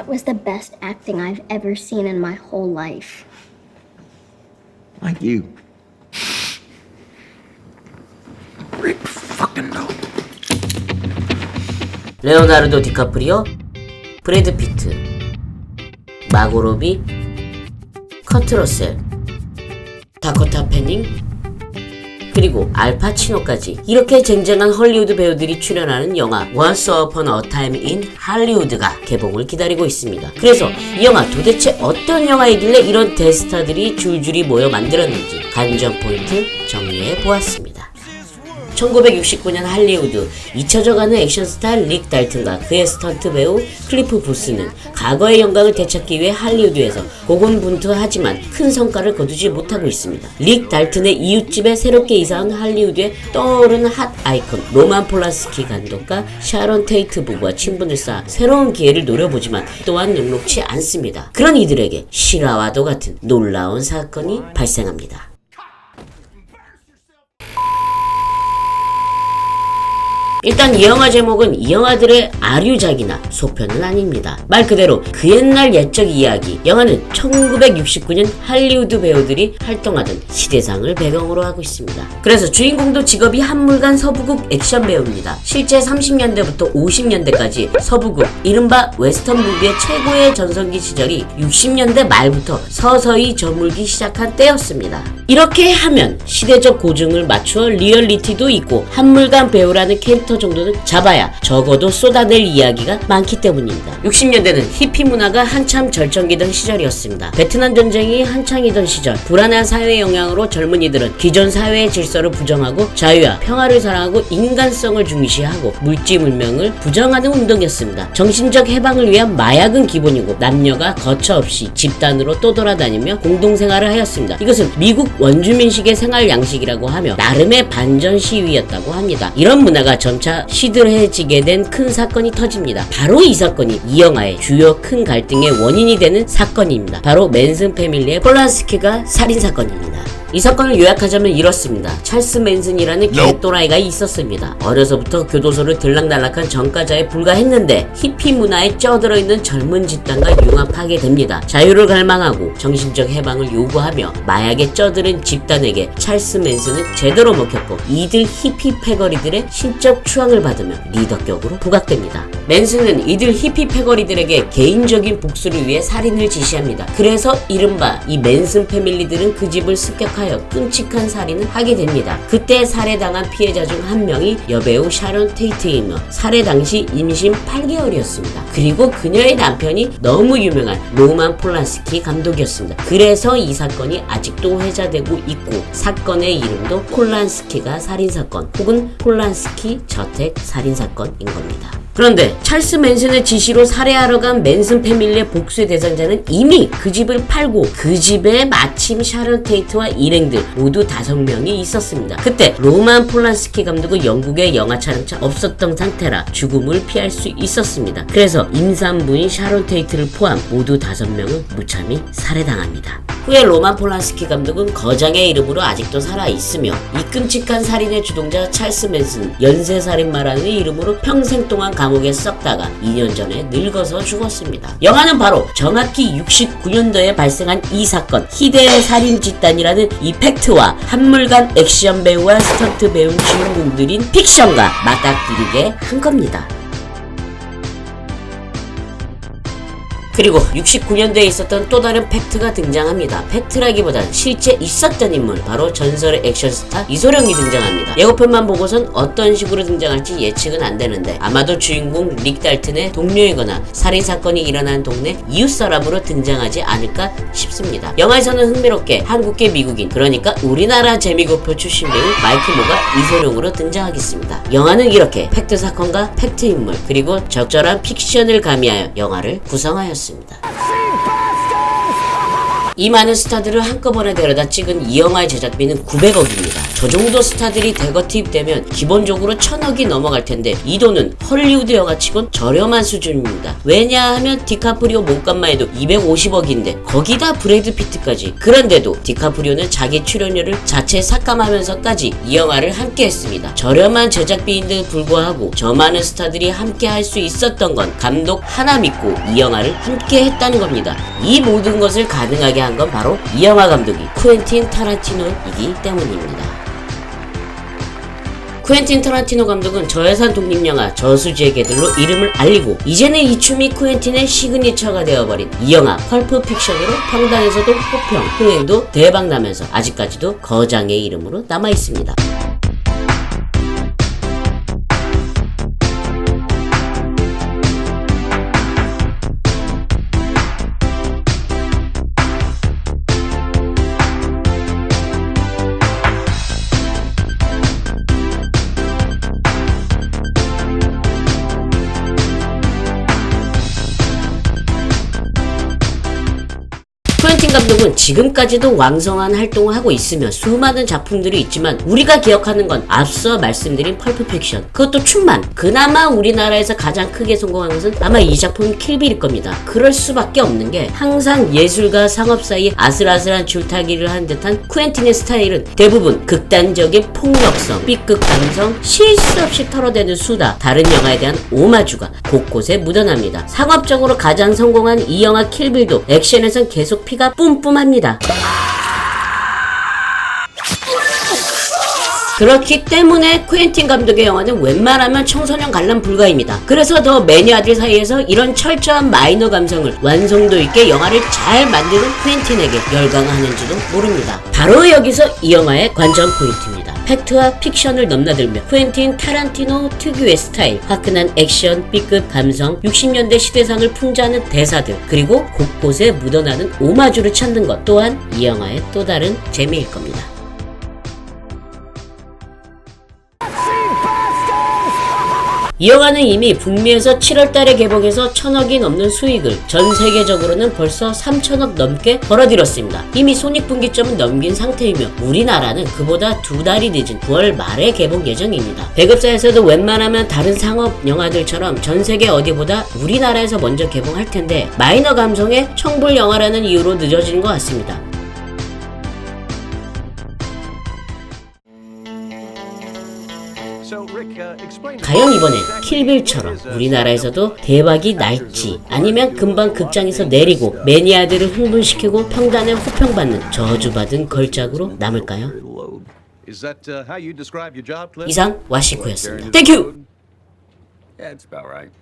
That was the best acting I've ever seen in my whole life. Like you. Rip fucking no. 레오나르도 디카프리오, 브래드 피트, 마고 로비, 커트 러셀, 다코타 패닝, 그리고 알파치노까지 이렇게 쟁쟁한 헐리우드 배우들이 출연하는 영화 Once Upon a Time in Hollywood가 개봉을 기다리고 있습니다. 그래서 이 영화 도대체 어떤 영화이길래 이런 대스타들이 줄줄이 모여 만들었는지 관전 포인트 정리해 보았습니다. 1969년 할리우드 잊혀져가는 액션스타 릭 달튼과 그의 스턴트 배우 클리프 부스는 과거의 영광을 되찾기 위해 할리우드에서 고군분투하지만 큰 성과를 거두지 못하고 있습니다. 릭 달튼의 이웃집에 새롭게 이사한 할리우드에 떠오르는 핫 아이콘 로만 폴란스키 감독과 샤론 테이트 부부와 친분을 쌓아 새로운 기회를 노려보지만 또한 녹록치 않습니다. 그런 이들에게 실화와도 같은 놀라운 사건이 발생합니다. 일단 이 영화 제목은 이 영화들의 아류작이나 소편은 아닙니다. 말 그대로 그 옛날 옛적 이야기. 영화는 1969년 할리우드 배우들이 활동하던 시대상을 배경으로 하고 있습니다. 그래서 주인공도 직업이 한물간 서부극 액션 배우입니다. 실제 30년대부터 50년대까지 서부극, 이른바 웨스턴 무비의 최고의 전성기 시절이 60년대 말부터 서서히 저물기 시작한 때였습니다. 이렇게 하면 시대적 고증을 맞추어 리얼리티도 있고 한물간 배우라는 캐릭터 정도는 잡아야 적어도 쏟아낼 이야기가 많기 때문입니다. 60년대는 히피 문화가 한참 절정기던 시절이었습니다. 베트남 전쟁이 한창이던 시절, 불안한 사회 영향으로 젊은이들은 기존 사회의 질서를 부정하고 자유와 평화를 사랑하고 인간성을 중시하고 물지물명을 부정하는 운동이었습니다. 정신적 해방을 위한 마약은 기본이고 남녀가 거처 없이 집단으로 떠돌아다니며 공동생활을 하였습니다. 이것은 미국 원주민식의 생활 양식이라고 하며 나름의 반전 시위였다고 합니다. 이런 문화가 점차 시들해지게 된 큰 사건이 터집니다. 바로 이 사건이 이 영화의 주요 큰 갈등의 원인이 되는 사건입니다. 바로 맨슨 패밀리의 폴란스키가 살인사건입니다. 이 사건을 요약하자면 이렇습니다. 찰스 맨슨이라는 개또라이가 있었습니다. 어려서부터 교도소를 들락날락한 전과자에 불과했는데 히피 문화에 쪄들어있는 젊은 집단과 융합하게 됩니다. 자유를 갈망하고 정신적 해방을 요구하며 마약에 쪄들은 집단에게 찰스 맨슨은 제대로 먹혔고 이들 히피 패거리들의 신적 추앙을 받으며 리더격으로 부각됩니다. 맨슨은 이들 히피 패거리들에게 개인적인 복수를 위해 살인을 지시합니다. 그래서 이른바 이 맨슨 패밀리들은 그 집을 습격하여 끔찍한 살인을 하게 됩니다. 그때 살해당한 피해자 중 한 명이 여배우 샤론 테이트이며 살해 당시 임신 8개월이었습니다. 그리고 그녀의 남편이 너무 유명한 로만 폴란스키 감독이었습니다. 그래서 이 사건이 아직도 회자되고 있고 사건의 이름도 폴란스키가 살인사건 혹은 폴란스키 저택 살인사건인 겁니다. 그런데 찰스 맨슨의 지시로 살해하러 간 맨슨 패밀리의 복수의 대상자는 이미 그 집을 팔고 그 집에 마침 샤론 테이트와 일행들 모두 5명이 있었습니다. 그때 로만 폴란스키 감독은 영국의 영화 촬영차 없었던 상태라 죽음을 피할 수 있었습니다. 그래서 임산부인 샤론 테이트를 포함 모두 5명은 무참히 살해당합니다. 후에 로만 폴란스키 감독은 거장의 이름으로 아직도 살아있으며 이 끔찍한 살인의 주동자 찰스 맨슨 연쇄살인마라는 이름으로 평생 동안 감옥에 썩다가 2년 전에 늙어서 죽었습니다. 영화는 바로 정확히 69년도에 발생한 이 사건 희대의 살인 집단이라는 이 팩트와 한물간 액션 배우와 스턴트 배우 주인공들인 픽션과 맞닥뜨리게 한 겁니다. 그리고 69년대에 있었던 또 다른 팩트가 등장합니다. 팩트라기보단 실제 있었던 인물, 바로 전설의 액션스타 이소룡이 등장합니다. 예고편만 보고선 어떤 식으로 등장할지 예측은 안 되는데 아마도 주인공 릭 달튼의 동료이거나 살인사건이 일어난 동네 이웃사람으로 등장하지 않을까 싶습니다. 영화에서는 흥미롭게 한국계 미국인, 그러니까 우리나라 재미고표 출신 배우 마이크 모가 이소룡으로 등장하겠습니다. 영화는 이렇게 팩트 사건과 팩트 인물 그리고 적절한 픽션을 가미하여 영화를 구성하였습니다. 이 많은 스타들을 한꺼번에 데려다 찍은 이 영화의 제작비는 900억입니다. 저 정도 스타들이 대거 투입되면 기본적으로 1000억이 넘어갈 텐데 이 돈은 헐리우드 영화치곤 저렴한 수준입니다. 왜냐하면 디카프리오 몸값만 해도 250억인데 거기다 브래드 피트까지. 그런데도 디카프리오는 자기 출연료를 자체 삭감하면서까지 이 영화를 함께 했습니다. 저렴한 제작비인데도 불구하고 저 많은 스타들이 함께 할 수 있었던 건 감독 하나 믿고 이 영화를 함께 했다는 겁니다. 이 모든 것을 가능하게 한 건 바로 이 영화 감독이 쿠엔틴 타란티노이기 때문입니다. 쿠엔틴 타란티노 감독은 저예산 독립영화 저수지의 개들로 이름을 알리고 이제는 이 춤이 쿠엔틴의 시그니처가 되어버린 이 영화 펄프 픽션으로 평단에서도 호평, 흥행도 대박나면서 아직까지도 거장의 이름으로 남아있습니다. 쿠엔틴 감독은 지금까지도 왕성한 활동을 하고 있으며 수많은 작품들이 있지만 우리가 기억하는 건 앞서 말씀드린 펄프 픽션, 그것도 춤만. 그나마 우리나라에서 가장 크게 성공한 것은 아마 이 작품 킬빌일 겁니다. 그럴 수밖에 없는 게 항상 예술과 상업 사이에 아슬아슬한 줄타기를 한 듯한 쿠엔틴의 스타일은 대부분 극단적인 폭력성, B급 감성, 쉴 수 없이 털어대는 수다, 다른 영화에 대한 오마주가 곳곳에 묻어납니다. 상업적으로 가장 성공한 이 영화 킬빌도 액션에선 계속 피가 뿜뿜합니다. 그렇기 때문에 쿠엔틴 감독의 영화는 웬만하면 청소년 관람 불가입니다. 그래서 더 매니아들 사이에서 이런 철저한 마이너 감성을 완성도 있게 영화를 잘 만드는 쿠엔틴에게 열광하는지도 모릅니다. 바로 여기서 이 영화의 관전 포인트입니다. 팩트와 픽션을 넘나들며 쿠엔틴 타란티노 특유의 스타일, 화끈한 액션, B급 감성, 60년대 시대상을 풍자하는 대사들, 그리고 곳곳에 묻어나는 오마주를 찾는 것 또한 이 영화의 또 다른 재미일 겁니다. 이 영화는 이미 북미에서 7월달에 개봉해서 1000억이 넘는 수익을, 전 세계적으로는 벌써 3000억 넘게 벌어들였습니다. 이미 손익분기점은 넘긴 상태이며 우리나라는 그보다 2달이 늦은 9월 말에 개봉 예정입니다. 배급사에서도 웬만하면 다른 상업 영화들처럼 전 세계 어디보다 우리나라에서 먼저 개봉할 텐데 마이너 감성의 청불 영화라는 이유로 늦어지는 것 같습니다. 과연 이번엔 킬빌처럼 우리나라에서도 대박이 날지, 아니면 금방 극장에서 내리고 매니아들을 흥분시키고 평단에 호평받는 저주받은 걸작으로 남을까요? 이상 와시쿠였습니다. 땡큐! Yeah, it's about right.